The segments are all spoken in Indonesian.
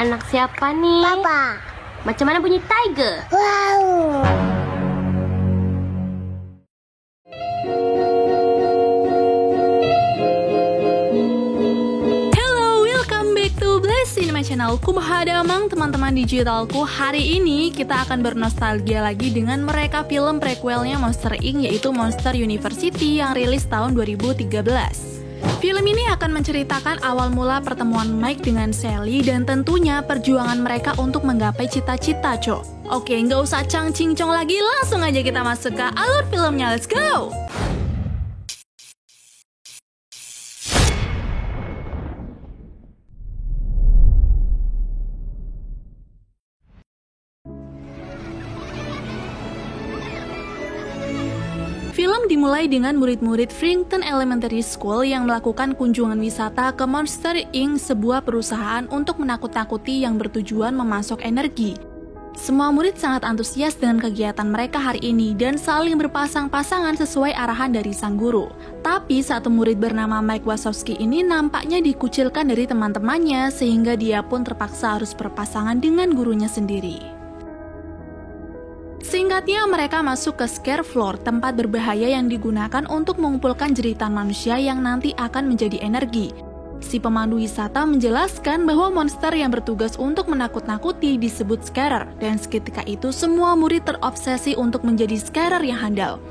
Anak siapa nih? Papa. Macam mana bunyi tiger? Wow. Hello, welcome back to Bless Cinema Channel. Kumahadamang teman-teman digitalku. Hari ini kita akan bernostalgia lagi dengan mereka film prequelnya Monster Inc. yaitu Monster University yang rilis tahun 2013. Film ini akan menceritakan awal mula pertemuan Mike dengan Sally dan tentunya perjuangan mereka untuk menggapai cita-cita, Cok. Oke, nggak usah cang-cincong lagi, langsung aja kita masuk ke alur filmnya, let's go! Film dimulai dengan murid-murid Frankton Elementary School yang melakukan kunjungan wisata ke Monster Inc., sebuah perusahaan untuk menakut-nakuti yang bertujuan memasok energi. Semua murid sangat antusias dengan kegiatan mereka hari ini dan saling berpasang-pasangan sesuai arahan dari sang guru. Tapi satu murid bernama Mike Wazowski ini nampaknya dikucilkan dari teman-temannya sehingga dia pun terpaksa harus berpasangan dengan gurunya sendiri. Singkatnya, mereka masuk ke Scare Floor, tempat berbahaya yang digunakan untuk mengumpulkan jeritan manusia yang nanti akan menjadi energi. Si pemandu wisata menjelaskan bahwa monster yang bertugas untuk menakut-nakuti disebut Scarer, dan seketika itu semua murid terobsesi untuk menjadi Scarer yang handal.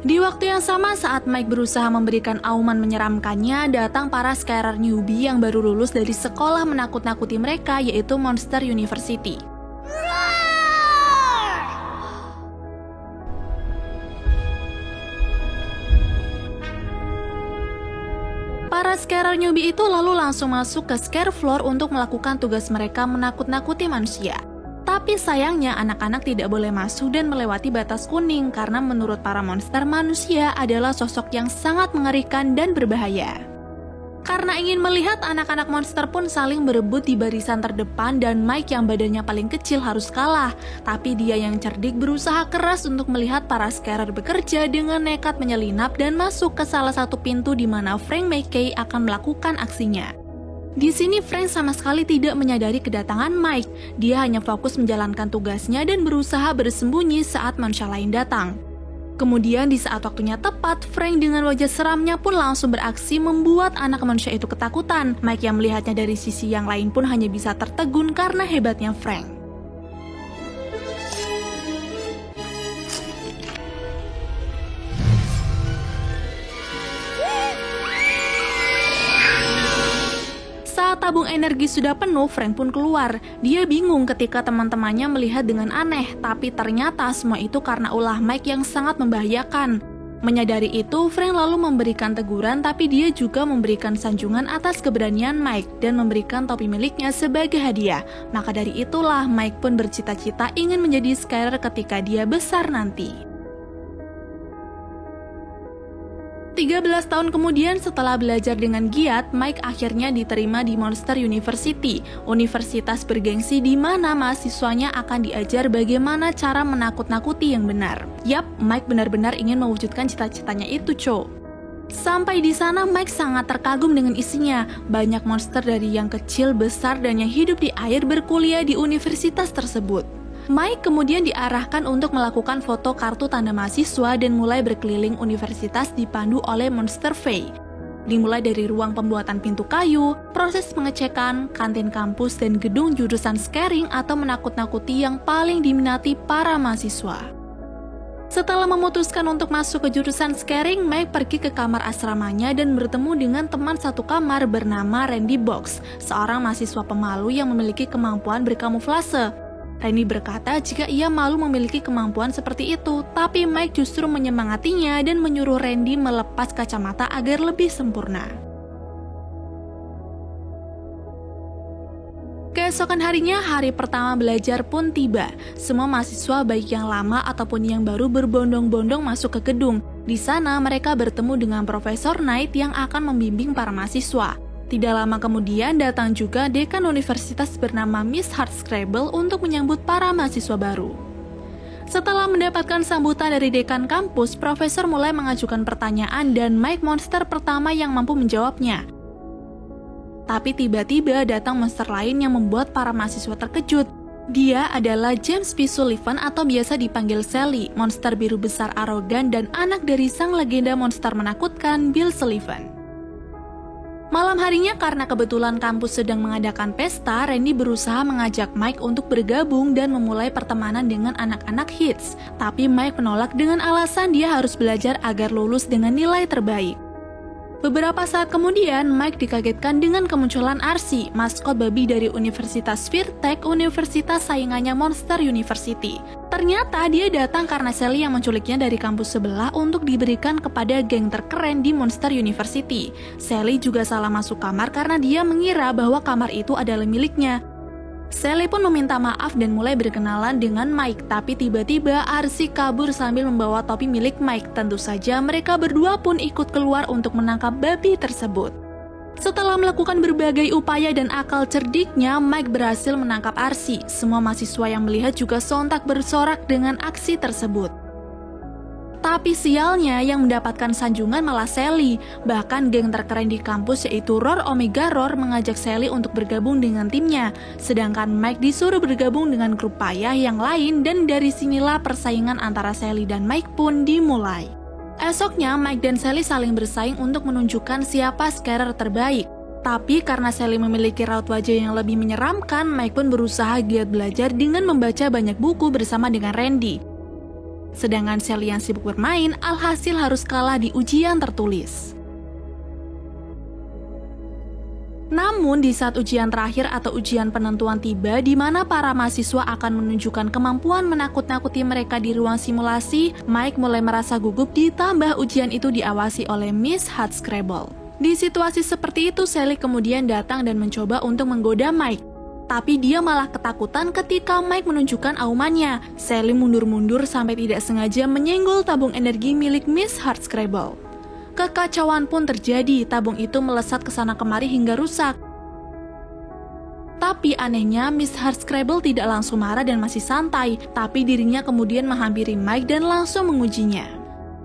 Di waktu yang sama saat Mike berusaha memberikan auman menyeramkannya, datang para Scarer newbie yang baru lulus dari sekolah menakut-nakuti mereka, yaitu Monster University. Para Scarer newbie itu lalu langsung masuk ke Scare Floor untuk melakukan tugas mereka menakut-nakuti manusia. Tapi sayangnya anak-anak tidak boleh masuk dan melewati batas kuning karena menurut para monster, manusia adalah sosok yang sangat mengerikan dan berbahaya. Karena ingin melihat, anak-anak monster pun saling berebut di barisan terdepan dan Mike yang badannya paling kecil harus kalah. Tapi dia yang cerdik berusaha keras untuk melihat para Scarer bekerja dengan nekat menyelinap dan masuk ke salah satu pintu di mana Frank McKay akan melakukan aksinya. Di sini Frank sama sekali tidak menyadari kedatangan Mike. Dia hanya fokus menjalankan tugasnya dan berusaha bersembunyi saat manusia lain datang. Kemudian di saat waktunya tepat, Frank dengan wajah seramnya pun langsung beraksi membuat anak manusia itu ketakutan. Mike yang melihatnya dari sisi yang lain pun hanya bisa tertegun karena hebatnya Frank. Saat tabung energi sudah penuh, Frank pun keluar. Dia bingung ketika teman-temannya melihat dengan aneh, tapi ternyata semua itu karena ulah Mike yang sangat membahayakan. Menyadari itu, Frank lalu memberikan teguran, tapi dia juga memberikan sanjungan atas keberanian Mike dan memberikan topi miliknya sebagai hadiah. Maka dari itulah Mike pun bercita-cita ingin menjadi Scarer ketika dia besar nanti. 13 tahun kemudian setelah belajar dengan giat, Mike akhirnya diterima di Monster University, universitas bergengsi di mana mahasiswanya akan diajar bagaimana cara menakut-nakuti yang benar. Yap, Mike benar-benar ingin mewujudkan cita-citanya itu, Cok. Sampai di sana Mike sangat terkagum dengan isinya. Banyak monster dari yang kecil, besar, dan yang hidup di air berkuliah di universitas tersebut. Mike kemudian diarahkan untuk melakukan foto kartu tanda mahasiswa dan mulai berkeliling universitas dipandu oleh Monster Faye. Dimulai dari ruang pembuatan pintu kayu, proses pengecekan, kantin kampus, dan gedung jurusan scaring atau menakut-nakuti yang paling diminati para mahasiswa. Setelah memutuskan untuk masuk ke jurusan scaring, Mike pergi ke kamar asramanya dan bertemu dengan teman satu kamar bernama Randy Box, seorang mahasiswa pemalu yang memiliki kemampuan berkamuflase. Randy berkata jika ia malu memiliki kemampuan seperti itu, tapi Mike justru menyemangatinya dan menyuruh Randy melepas kacamata agar lebih sempurna. Keesokan harinya, hari pertama belajar pun tiba. Semua mahasiswa baik yang lama ataupun yang baru berbondong-bondong masuk ke gedung. Di sana mereka bertemu dengan Profesor Knight yang akan membimbing para mahasiswa. Tidak lama kemudian datang juga dekan universitas bernama Miss Hardscrabble untuk menyambut para mahasiswa baru. Setelah mendapatkan sambutan dari dekan kampus, profesor mulai mengajukan pertanyaan dan Mike monster pertama yang mampu menjawabnya. Tapi tiba-tiba datang monster lain yang membuat para mahasiswa terkejut. Dia adalah James P. Sullivan atau biasa dipanggil Sally, monster biru besar arogan dan anak dari sang legenda monster menakutkan Bill Sullivan. Malam harinya karena kebetulan kampus sedang mengadakan pesta, Randy berusaha mengajak Mike untuk bergabung dan memulai pertemanan dengan anak-anak hits. Tapi Mike menolak dengan alasan dia harus belajar agar lulus dengan nilai terbaik. Beberapa saat kemudian, Mike dikagetkan dengan kemunculan Arsi, maskot babi dari Universitas Virtek, universitas saingannya Monster University. Ternyata dia datang karena Sally yang menculiknya dari kampus sebelah untuk diberikan kepada geng terkeren di Monster University. Sally juga salah masuk kamar karena dia mengira bahwa kamar itu adalah miliknya. Sally pun meminta maaf dan mulai berkenalan dengan Mike, tapi tiba-tiba Arsi kabur sambil membawa topi milik Mike. Tentu saja mereka berdua pun ikut keluar untuk menangkap babi tersebut. Setelah melakukan berbagai upaya dan akal cerdiknya, Mike berhasil menangkap Arsi. Semua mahasiswa yang melihat juga sontak bersorak dengan aksi tersebut. Tapi sialnya yang mendapatkan sanjungan malah Sally. Bahkan geng terkeren di kampus yaitu Roar Omega Roar mengajak Sally untuk bergabung dengan timnya. Sedangkan Mike disuruh bergabung dengan grup payah yang lain dan dari sinilah persaingan antara Sally dan Mike pun dimulai. Esoknya Mike dan Sally saling bersaing untuk menunjukkan siapa scarer terbaik. Tapi karena Sally memiliki raut wajah yang lebih menyeramkan, Mike pun berusaha giat belajar dengan membaca banyak buku bersama dengan Randy. Sedangkan Sally yang sibuk bermain, alhasil harus kalah di ujian tertulis. Namun di saat ujian terakhir atau ujian penentuan tiba, di mana para mahasiswa akan menunjukkan kemampuan menakut-nakuti mereka di ruang simulasi, Mike mulai merasa gugup ditambah ujian itu diawasi oleh Miss Hardscrabble. Di situasi seperti itu, Sally kemudian datang dan mencoba untuk menggoda Mike. Tapi dia malah ketakutan ketika Mike menunjukkan aumannya. Sally mundur-mundur sampai tidak sengaja menyenggol tabung energi milik Miss Hardscrabble. Kekacauan pun terjadi, tabung itu melesat ke sana kemari hingga rusak. Tapi anehnya Miss Hardscrabble tidak langsung marah dan masih santai, tapi dirinya kemudian menghampiri Mike dan langsung mengujinya.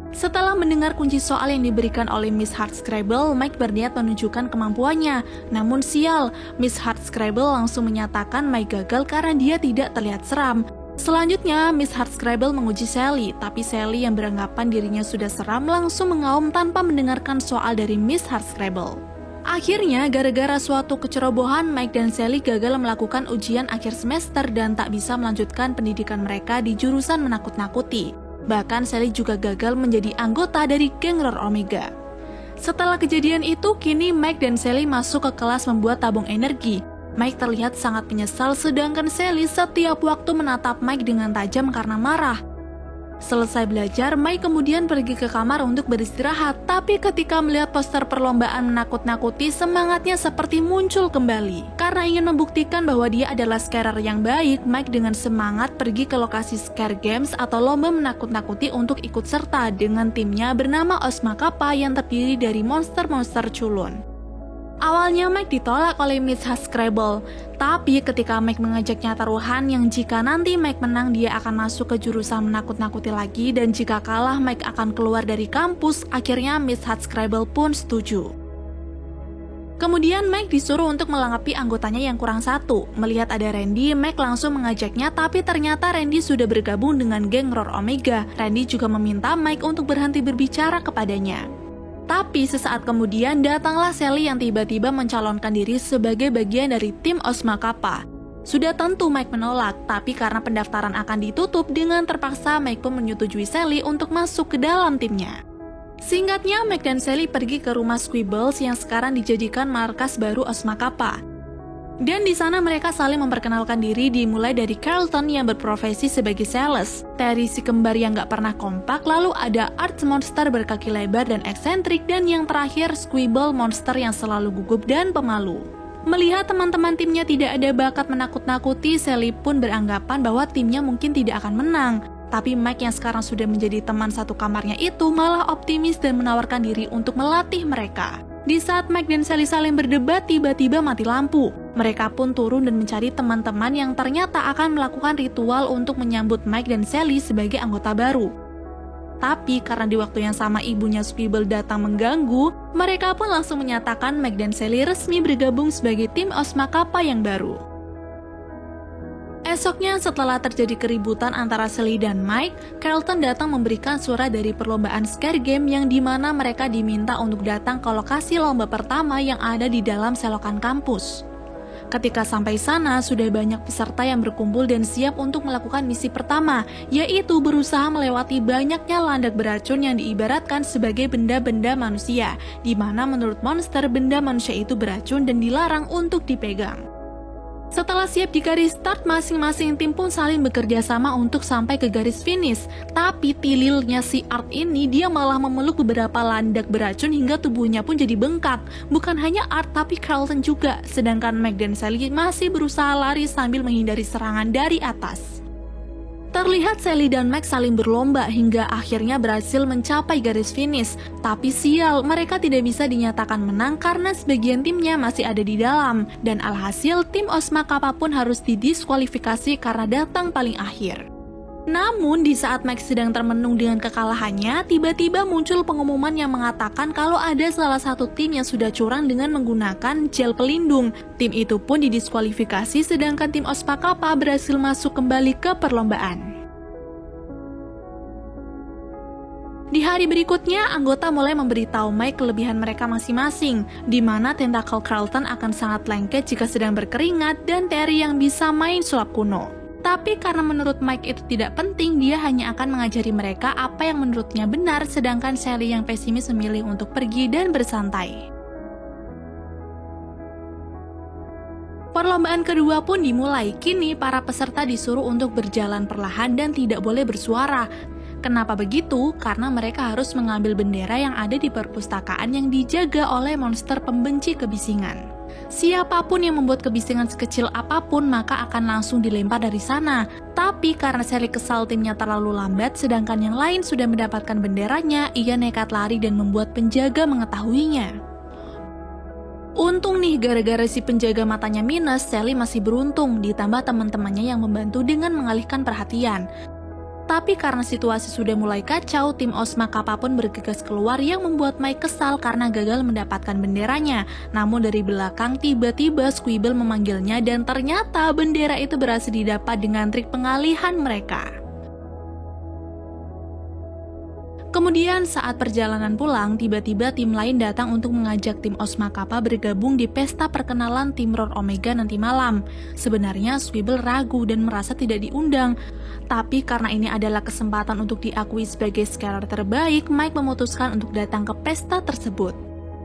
Setelah mendengar kunci soal yang diberikan oleh Miss Hardscrabble, Mike berniat menunjukkan kemampuannya. Namun sial, Miss Hardscrabble langsung menyatakan Mike gagal karena dia tidak terlihat seram. Selanjutnya, Miss Hardscrabble menguji Sally, tapi Sally yang beranggapan dirinya sudah seram langsung mengaum tanpa mendengarkan soal dari Miss Hardscrabble. Akhirnya, gara-gara suatu kecerobohan, Mike dan Sally gagal melakukan ujian akhir semester dan tak bisa melanjutkan pendidikan mereka di jurusan menakut-nakuti. Bahkan Sally juga gagal menjadi anggota dari geng Roar Omega. Setelah kejadian itu, kini Mike dan Sally masuk ke kelas membuat tabung energi. Mike terlihat sangat menyesal, sedangkan Sally setiap waktu menatap Mike dengan tajam karena marah. Selesai belajar, Mike kemudian pergi ke kamar untuk beristirahat, tapi ketika melihat poster perlombaan menakut-nakuti, semangatnya seperti muncul kembali. Karena ingin membuktikan bahwa dia adalah scarer yang baik, Mike dengan semangat pergi ke lokasi scare games atau lomba menakut-nakuti untuk ikut serta dengan timnya bernama Ozma Kappa yang terdiri dari monster-monster culun. Awalnya Mike ditolak oleh Miss Hardscrabble, tapi ketika Mike mengajaknya taruhan yang jika nanti Mike menang dia akan masuk ke jurusan menakut-nakuti lagi dan jika kalah Mike akan keluar dari kampus, akhirnya Miss Hardscrabble pun setuju. Kemudian Mike disuruh untuk melengkapi anggotanya yang kurang satu. Melihat ada Randy, Mike langsung mengajaknya tapi ternyata Randy sudah bergabung dengan geng Roar Omega. Randy juga meminta Mike untuk berhenti berbicara kepadanya. Tapi sesaat kemudian datanglah Sally yang tiba-tiba mencalonkan diri sebagai bagian dari tim Ozma Kappa. Sudah tentu Mike menolak, tapi karena pendaftaran akan ditutup dengan terpaksa Mike pun menyetujui Sally untuk masuk ke dalam timnya. Singkatnya, Mike dan Sally pergi ke rumah Squibbles yang sekarang dijadikan markas baru Ozma Kappa. Dan di sana mereka saling memperkenalkan diri dimulai dari Carlton yang berprofesi sebagai sales, Terry si kembar yang gak pernah kompak, lalu ada Art monster berkaki lebar dan eksentrik, dan yang terakhir Squibble monster yang selalu gugup dan pemalu. Melihat teman-teman timnya tidak ada bakat menakut-nakuti, Sally pun beranggapan bahwa timnya mungkin tidak akan menang. Tapi Mike yang sekarang sudah menjadi teman satu kamarnya itu malah optimis dan menawarkan diri untuk melatih mereka. Di saat Mike dan Sally saling berdebat, tiba-tiba mati lampu. Mereka pun turun dan mencari teman-teman yang ternyata akan melakukan ritual untuk menyambut Mike dan Sally sebagai anggota baru. Tapi karena di waktu yang sama ibunya Squibble datang mengganggu, mereka pun langsung menyatakan Mike dan Sally resmi bergabung sebagai tim Osma Kappa yang baru. Esoknya setelah terjadi keributan antara Sally dan Mike, Carlton datang memberikan surat dari perlombaan scare game yang dimana mereka diminta untuk datang ke lokasi lomba pertama yang ada di dalam selokan kampus. Ketika sampai sana, sudah banyak peserta yang berkumpul dan siap untuk melakukan misi pertama, yaitu berusaha melewati banyaknya landak beracun yang diibaratkan sebagai benda-benda manusia, di mana menurut monster benda manusia itu beracun dan dilarang untuk dipegang. Setelah siap di garis start, masing-masing tim pun saling bekerja sama untuk sampai ke garis finish. Tapi tililnya si Art ini, dia malah memeluk beberapa landak beracun hingga tubuhnya pun jadi bengkak. Bukan hanya Art, tapi Carlton juga. Sedangkan Mike dan Sally masih berusaha lari sambil menghindari serangan dari atas. Terlihat Sally dan Mike saling berlomba hingga akhirnya berhasil mencapai garis finish. Tapi sial, mereka tidak bisa dinyatakan menang karena sebagian timnya masih ada di dalam. Dan alhasil tim Osma Kappa pun harus didiskualifikasi karena datang paling akhir. Namun di saat Mike sedang termenung dengan kekalahannya, tiba-tiba muncul pengumuman yang mengatakan kalau ada salah satu tim yang sudah curang dengan menggunakan gel pelindung. Tim itu pun didiskualifikasi sedangkan tim Osma Kappa berhasil masuk kembali ke perlombaan. Di hari berikutnya, anggota mulai memberitahu Mike kelebihan mereka masing-masing, di mana tentakel Carlton akan sangat lengket jika sedang berkeringat dan Terry yang bisa main sulap kuno. Tapi karena menurut Mike itu tidak penting, dia hanya akan mengajari mereka apa yang menurutnya benar, sedangkan Sally yang pesimis memilih untuk pergi dan bersantai. Perlombaan kedua pun dimulai. Kini para peserta disuruh untuk berjalan perlahan dan tidak boleh bersuara. Kenapa begitu? Karena mereka harus mengambil bendera yang ada di perpustakaan yang dijaga oleh monster pembenci kebisingan. Siapapun yang membuat kebisingan sekecil apapun maka akan langsung dilempar dari sana. Tapi karena Sally kesal timnya terlalu lambat sedangkan yang lain sudah mendapatkan benderanya, ia nekat lari dan membuat penjaga mengetahuinya. Untung nih, gara-gara si penjaga matanya minus, Sally masih beruntung ditambah teman-temannya yang membantu dengan mengalihkan perhatian. Tapi karena situasi sudah mulai kacau, tim Osma Kappa pun bergegas keluar yang membuat Mike kesal karena gagal mendapatkan benderanya. Namun dari belakang tiba-tiba Squibble memanggilnya dan ternyata bendera itu berhasil didapat dengan trik pengalihan mereka. Kemudian saat perjalanan pulang, tiba-tiba tim lain datang untuk mengajak tim Osma Kappa bergabung di pesta perkenalan tim Roar Omega nanti malam. Sebenarnya Squibble ragu dan merasa tidak diundang. Tapi karena ini adalah kesempatan untuk diakui sebagai scarer terbaik, Mike memutuskan untuk datang ke pesta tersebut.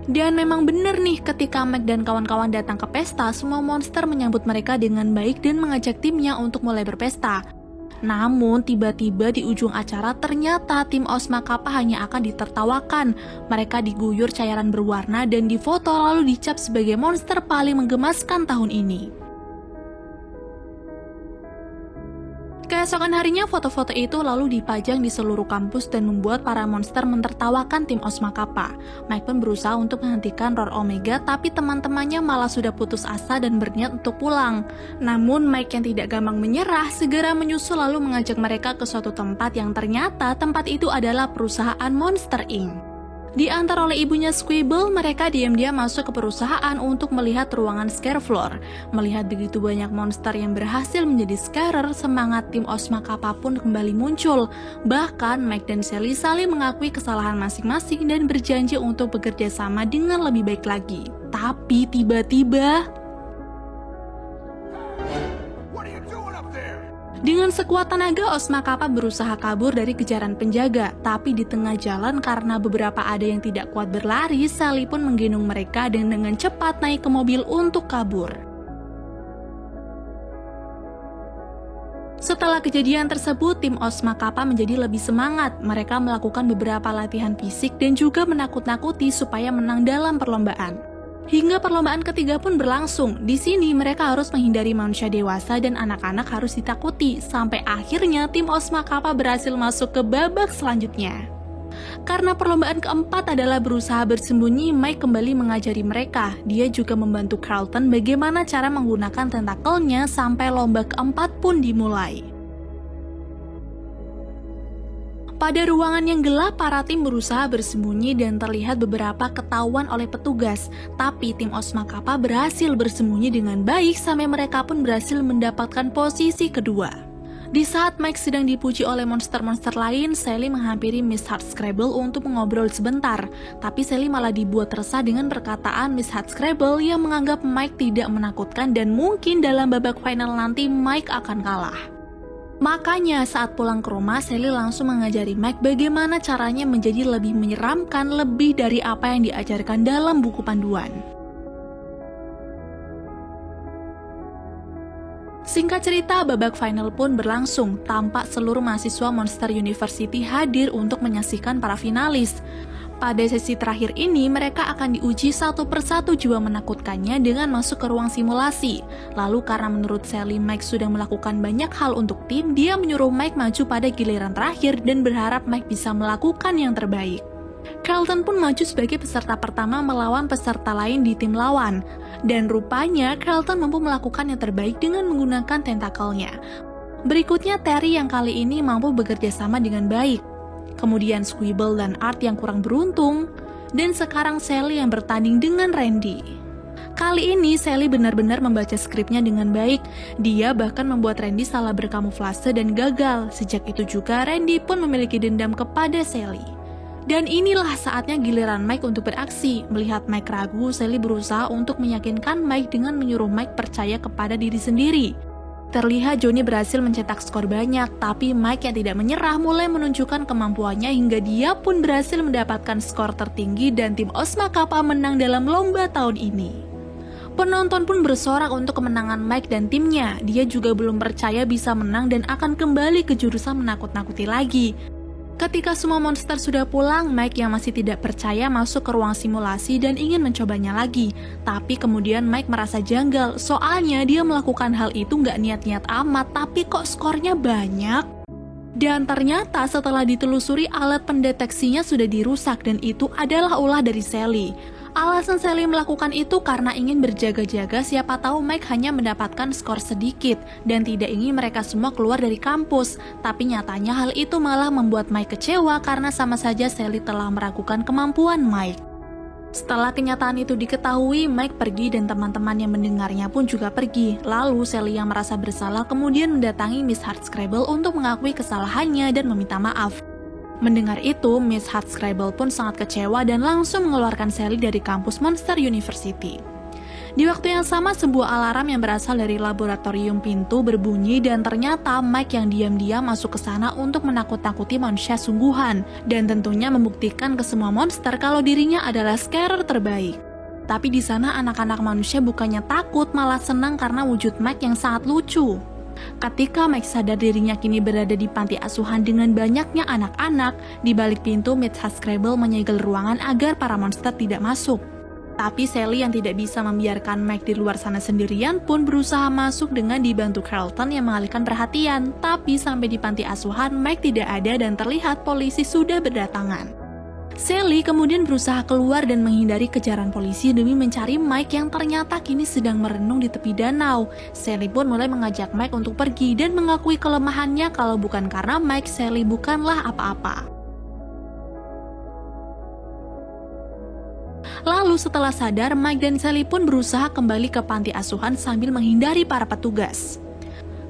Dan memang benar nih, ketika Mike dan kawan-kawan datang ke pesta, semua monster menyambut mereka dengan baik dan mengajak timnya untuk mulai berpesta. Namun tiba-tiba di ujung acara ternyata tim Osma Kappa hanya akan ditertawakan. Mereka diguyur cairan berwarna dan difoto lalu dicap sebagai monster paling menggemaskan tahun ini. Keesokan harinya foto-foto itu lalu dipajang di seluruh kampus dan membuat para monster mentertawakan tim Osma Kappa. Mike pun berusaha untuk menghentikan Roar Omega, tapi teman-temannya malah sudah putus asa dan berniat untuk pulang. Namun Mike yang tidak gampang menyerah segera menyusul lalu mengajak mereka ke suatu tempat yang ternyata tempat itu adalah perusahaan Monster Inc. Diantar oleh ibunya Squibble, mereka diam-diam masuk ke perusahaan untuk melihat ruangan scare floor. Melihat begitu banyak monster yang berhasil menjadi scarer, semangat tim Osma Kappa pun kembali muncul. Bahkan Mike dan Sally saling mengakui kesalahan masing-masing dan berjanji untuk bekerja sama dengan lebih baik lagi. Tapi tiba-tiba dengan sekuat tenaga, Osma Kappa berusaha kabur dari kejaran penjaga. Tapi di tengah jalan karena beberapa ada yang tidak kuat berlari, Sally pun menggendong mereka dan dengan cepat naik ke mobil untuk kabur. Setelah kejadian tersebut, tim Osma Kappa menjadi lebih semangat. Mereka melakukan beberapa latihan fisik dan juga menakut-nakuti supaya menang dalam perlombaan. Hingga perlombaan ketiga pun berlangsung. Di sini mereka harus menghindari manusia dewasa dan anak-anak harus ditakuti. Sampai akhirnya tim Osma Kappa berhasil masuk ke babak selanjutnya. Karena perlombaan keempat adalah berusaha bersembunyi, Mike kembali mengajari mereka. Dia juga membantu Carlton bagaimana cara menggunakan tentakelnya sampai lomba keempat pun dimulai. Pada ruangan yang gelap, para tim berusaha bersembunyi dan terlihat beberapa ketahuan oleh petugas. Tapi tim Osma Kappa berhasil bersembunyi dengan baik sampai mereka pun berhasil mendapatkan posisi kedua. Di saat Mike sedang dipuji oleh monster-monster lain, Sally menghampiri Miss Hardscrabble untuk mengobrol sebentar. Tapi Sally malah dibuat resah dengan perkataan Miss Hardscrabble yang menganggap Mike tidak menakutkan dan mungkin dalam babak final nanti Mike akan kalah. Makanya saat pulang ke rumah, Sally langsung mengajari Mike bagaimana caranya menjadi lebih menyeramkan lebih dari apa yang diajarkan dalam buku panduan. Singkat cerita, babak final pun berlangsung. Tampak seluruh mahasiswa Monster University hadir untuk menyaksikan para finalis. Pada sesi terakhir ini, mereka akan diuji satu persatu jiwa menakutkannya dengan masuk ke ruang simulasi. Lalu karena menurut Sally Mike sudah melakukan banyak hal untuk tim, dia menyuruh Mike maju pada giliran terakhir dan berharap Mike bisa melakukan yang terbaik. Carlton pun maju sebagai peserta pertama melawan peserta lain di tim lawan. Dan rupanya Carlton mampu melakukan yang terbaik dengan menggunakan tentakelnya. Berikutnya Terry yang kali ini mampu bekerja sama dengan baik. Kemudian Squibble dan Art yang kurang beruntung, dan sekarang Sally yang bertanding dengan Randy. Kali ini Sally benar-benar membaca skripnya dengan baik. Dia bahkan membuat Randy salah berkamuflase dan gagal. Sejak itu juga Randy pun memiliki dendam kepada Sally. Dan inilah saatnya giliran Mike untuk beraksi. Melihat Mike ragu, Sally berusaha untuk meyakinkan Mike dengan menyuruh Mike percaya kepada diri sendiri. Terlihat Johnny berhasil mencetak skor banyak, tapi Mike yang tidak menyerah mulai menunjukkan kemampuannya hingga dia pun berhasil mendapatkan skor tertinggi dan tim Osma Kappa menang dalam lomba tahun ini. Penonton pun bersorak untuk kemenangan Mike dan timnya. Dia juga belum percaya bisa menang dan akan kembali ke jurusan menakut-nakuti lagi. Ketika semua monster sudah pulang, Mike yang masih tidak percaya masuk ke ruang simulasi dan ingin mencobanya lagi. Tapi kemudian Mike merasa janggal, soalnya dia melakukan hal itu nggak niat-niat amat, tapi kok skornya banyak? Dan ternyata setelah ditelusuri alat pendeteksinya sudah dirusak dan itu adalah ulah dari Sally. Alasan Sally melakukan itu karena ingin berjaga-jaga, siapa tahu Mike hanya mendapatkan skor sedikit dan tidak ingin mereka semua keluar dari kampus. Tapi nyatanya hal itu malah membuat Mike kecewa karena sama saja Sally telah meragukan kemampuan Mike. Setelah kenyataan itu diketahui, Mike pergi dan teman-teman yang mendengarnya pun juga pergi. Lalu Sally yang merasa bersalah kemudian mendatangi Miss Hardscrabble untuk mengakui kesalahannya dan meminta maaf. Mendengar itu, Miss Hardscrabble pun sangat kecewa dan langsung mengeluarkan Sally dari kampus Monster University. Di waktu yang sama, sebuah alarm yang berasal dari laboratorium pintu berbunyi dan ternyata Mike yang diam-diam masuk ke sana untuk menakut-nakuti manusia sungguhan dan tentunya membuktikan ke semua monster kalau dirinya adalah scarer terbaik. Tapi di sana anak-anak manusia bukannya takut, malah senang karena wujud Mike yang sangat lucu. Ketika Mike sadar dirinya kini berada di panti asuhan dengan banyaknya anak-anak, di balik pintu Miss Hardscrabble menyegel ruangan agar para monster tidak masuk. Tapi Sally yang tidak bisa membiarkan Mike di luar sana sendirian pun berusaha masuk dengan dibantu Carlton yang mengalihkan perhatian. Tapi sampai di panti asuhan, Mike tidak ada dan terlihat polisi sudah berdatangan. Sally kemudian berusaha keluar dan menghindari kejaran polisi demi mencari Mike yang ternyata kini sedang merenung di tepi danau. Sally pun mulai mengajak Mike untuk pergi dan mengakui kelemahannya kalau bukan karena Mike, Sally bukanlah apa-apa. Lalu setelah sadar, Mike dan Sally pun berusaha kembali ke panti asuhan sambil menghindari para petugas.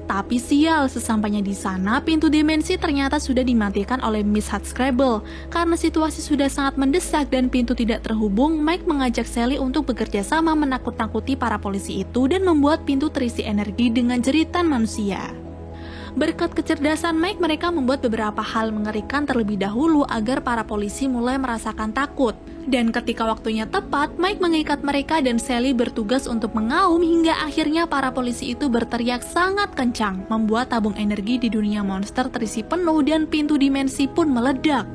Tapi sial, sesampainya di sana, pintu dimensi ternyata sudah dimatikan oleh Miss Hardscrabble. Karena situasi sudah sangat mendesak dan pintu tidak terhubung, Mike mengajak Sally untuk bekerja sama menakut-nakuti para polisi itu dan membuat pintu terisi energi dengan jeritan manusia. Berkat kecerdasan Mike, mereka membuat beberapa hal mengerikan terlebih dahulu agar para polisi mulai merasakan takut. Dan ketika waktunya tepat, Mike mengikat mereka dan Sally bertugas untuk mengaum hingga akhirnya para polisi itu berteriak sangat kencang, membuat tabung energi di dunia monster terisi penuh dan pintu dimensi pun meledak.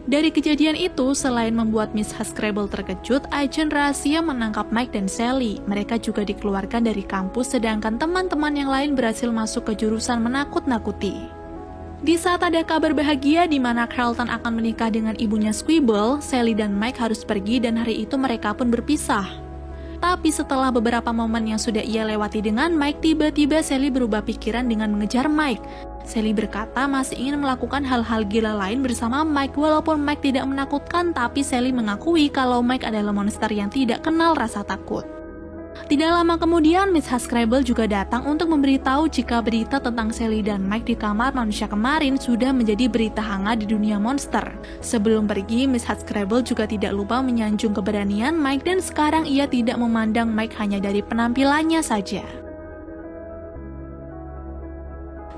Dari kejadian itu, selain membuat Miss Hardscrabble terkejut, agen rahasia menangkap Mike dan Sally. Mereka juga dikeluarkan dari kampus sedangkan teman-teman yang lain berhasil masuk ke jurusan menakut-nakuti. Di saat ada kabar bahagia di mana Carlton akan menikah dengan ibunya Squibble, Sally dan Mike harus pergi dan hari itu mereka pun berpisah. Tapi setelah beberapa momen yang sudah ia lewati dengan Mike, tiba-tiba Sally berubah pikiran dengan mengejar Mike. Sally berkata masih ingin melakukan hal-hal gila lain bersama Mike. Walaupun Mike tidak menakutkan, tapi Sally mengakui kalau Mike adalah monster yang tidak kenal rasa takut. Tidak lama kemudian, Miss Huxtable juga datang untuk memberitahu jika berita tentang Sally dan Mike di kamar manusia kemarin sudah menjadi berita hangat di dunia monster. Sebelum pergi, Miss Huxtable juga tidak lupa menyanjung keberanian Mike dan sekarang ia tidak memandang Mike hanya dari penampilannya saja.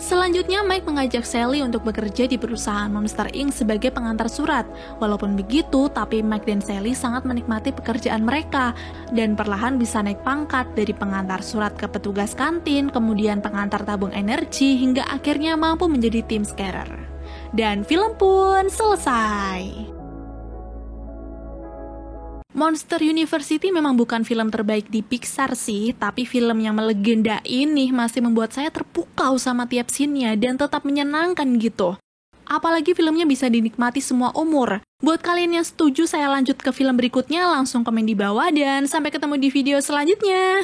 Selanjutnya, Mike mengajak Sally untuk bekerja di perusahaan Monster Inc. sebagai pengantar surat. Walaupun begitu, tapi Mike dan Sally sangat menikmati pekerjaan mereka dan perlahan bisa naik pangkat dari pengantar surat ke petugas kantin, kemudian pengantar tabung energi, hingga akhirnya mampu menjadi tim scarer. Dan film pun selesai. Monster University memang bukan film terbaik di Pixar sih, tapi film yang melegenda ini masih membuat saya terpukau sama tiap scene-nya dan tetap menyenangkan gitu. Apalagi filmnya bisa dinikmati semua umur. Buat kalian yang setuju saya lanjut ke film berikutnya, langsung komen di bawah dan sampai ketemu di video selanjutnya.